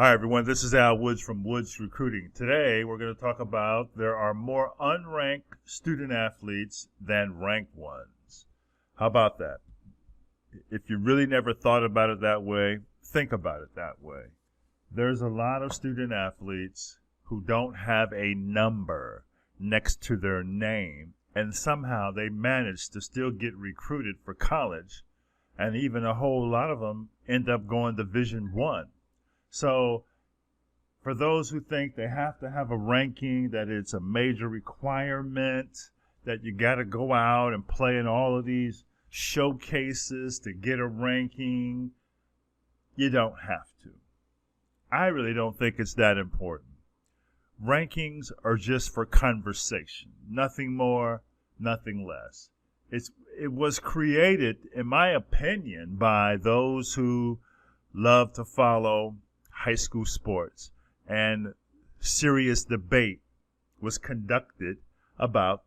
Hi, everyone. This is Al Woods from Woods Recruiting. Today, we're going to talk about there are more unranked student athletes than ranked ones. How about that? If you really never thought about it that way, think about it that way. There's a lot of student athletes who don't have a number next to their name, and somehow they manage to still get recruited for college, and even a whole lot of them end up going to Division I. So for those who think they have to have a ranking, that it's a major requirement, that you got to go out and play in all of these showcases to get a ranking, you don't have to. I really don't think it's that important. Rankings are just for conversation, nothing more, nothing less. It was created, in my opinion, by those who love to follow high school sports, and serious debate was conducted about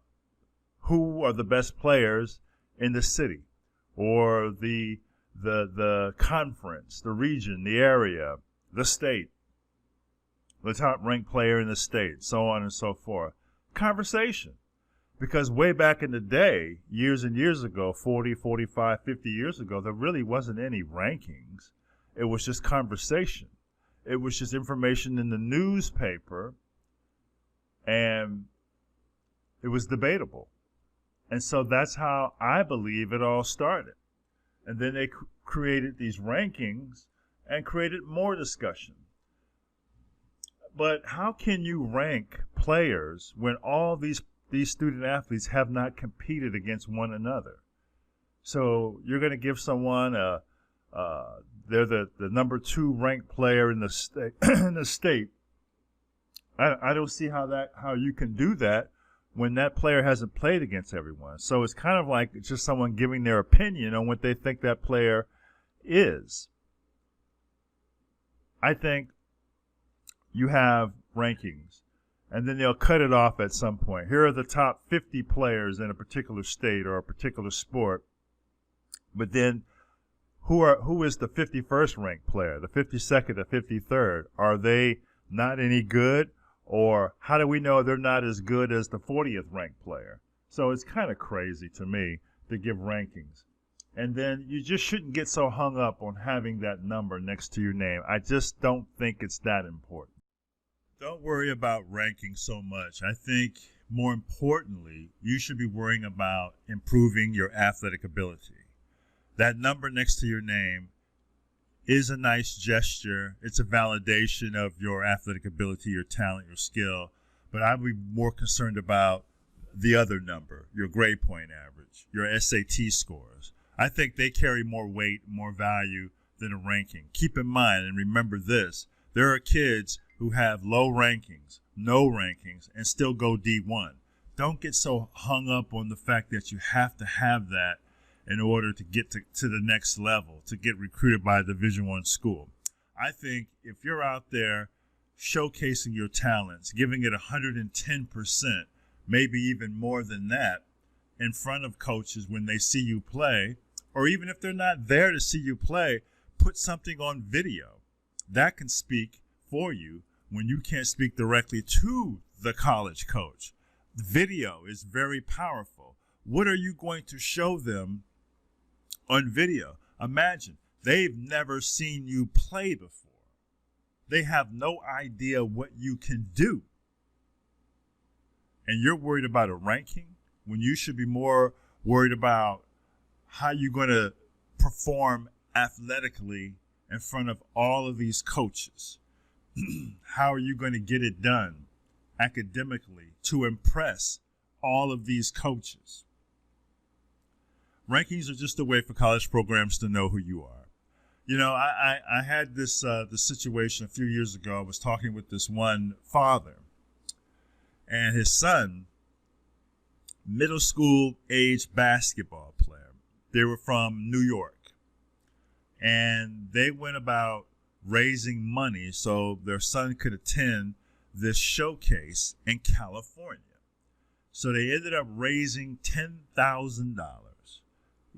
who are the best players in the city or the conference, the region, the area, the state, the top ranked player in the state, so on and so forth. Conversation. Because way back in the day, years and years ago, 40, 45, 50 years ago, there really wasn't any rankings. It was just conversation. It was just information in the newspaper, and it was debatable. And so that's how I believe it all started. And then they created these rankings and created more discussion. But how can you rank players when all these student athletes have not competed against one another? So you're going to give someone they're the number 2 ranked player in the state. in the state. I don't see how you can do that when that player hasn't played against everyone. So it's kind of like it's just someone giving their opinion on what they think that player is. I think you have rankings, and then they'll cut it off at some point. Here are the top 50 players in a particular state or a particular sport, but then who is the 51st ranked player, the 52nd, the 53rd? Are they not any good? Or how do we know they're not as good as the 40th ranked player? So it's kind of crazy to me to give rankings. And then you just shouldn't get so hung up on having that number next to your name. I just don't think it's that important. Don't worry about ranking so much. I think more importantly, you should be worrying about improving your athletic ability. That number next to your name is a nice gesture. It's a validation of your athletic ability, your talent, your skill. But I would be more concerned about the other number, your grade point average, your SAT scores. I think they carry more weight, more value than a ranking. Keep in mind and remember this. There are kids who have low rankings, no rankings, and still go D1. Don't get so hung up on the fact that you have to have that in order to get to the next level, to get recruited by a Division I school. I think if you're out there showcasing your talents, giving it 110%, maybe even more than that, in front of coaches when they see you play, or even if they're not there to see you play, put something on video. That can speak for you when you can't speak directly to the college coach. Video is very powerful. What are you going to show them on video? Imagine they've never seen you play before. They have no idea what you can do. And you're worried about a ranking when you should be more worried about how you're going to perform athletically in front of all of these coaches. How are you going to get it done academically to impress all of these coaches? Rankings are just a way for college programs to know who you are. You know, I had this situation a few years ago. I was talking with this one father, and his son, middle school age basketball player. They were from New York, and they went about raising money so their son could attend this showcase in California. So they ended up raising $10,000.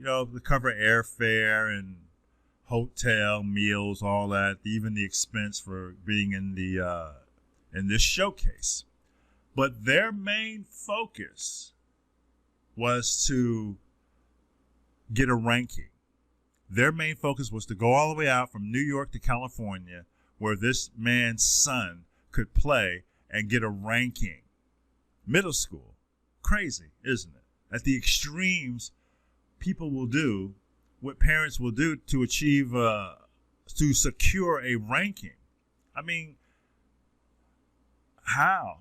To cover airfare and hotel, meals, all that, even the expense for being in this showcase. But their main focus was to get a ranking. Their main focus was to go all the way out from New York to California, where this man's son could play and get a ranking. Middle school. Crazy, isn't it? At the extremes, people will do what parents will do to achieve, to secure a ranking. I mean, how?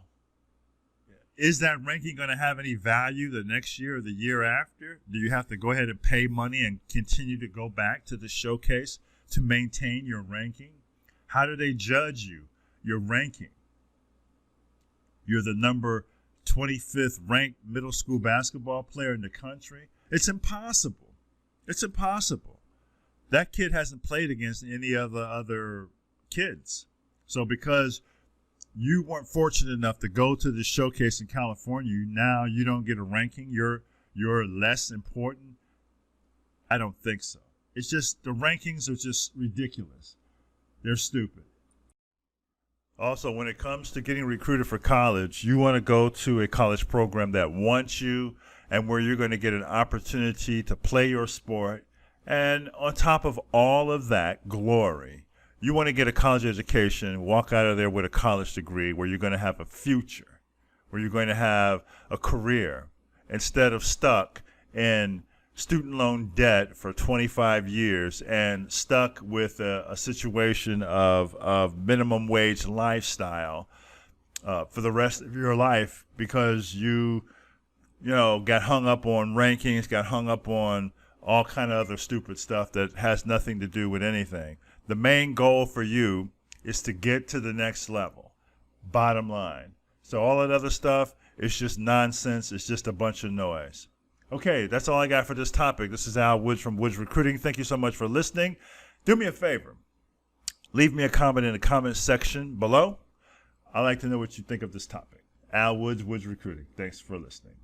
Is that ranking going to have any value the next year or the year after? Do you have to go ahead and pay money and continue to go back to the showcase to maintain your ranking? How do they judge you, your ranking? You're the number 25th ranked middle school basketball player in the country. It's impossible. It's impossible. That kid hasn't played against any of the other kids. So because you weren't fortunate enough to go to the showcase in California, now you don't get a ranking, you're less important? I don't think so. It's just the rankings are just ridiculous. They're stupid. Also, when it comes to getting recruited for college, you want to go to a college program that wants you and where you're going to get an opportunity to play your sport. And on top of all of that glory, you want to get a college education, walk out of there with a college degree where you're going to have a future, where you're going to have a career, instead of stuck in student loan debt for 25 years and stuck with a situation of minimum wage lifestyle for the rest of your life because you got hung up on rankings, got hung up on all kind of other stupid stuff that has nothing to do with anything. The main goal for you is to get to the next level, bottom line. So all that other stuff is just nonsense. It's just a bunch of noise. Okay, that's all I got for this topic. This is Al Woods from Woods Recruiting. Thank you so much for listening. Do me a favor. Leave me a comment in the comment section below. I'd like to know what you think of this topic. Al Woods, Woods Recruiting. Thanks for listening.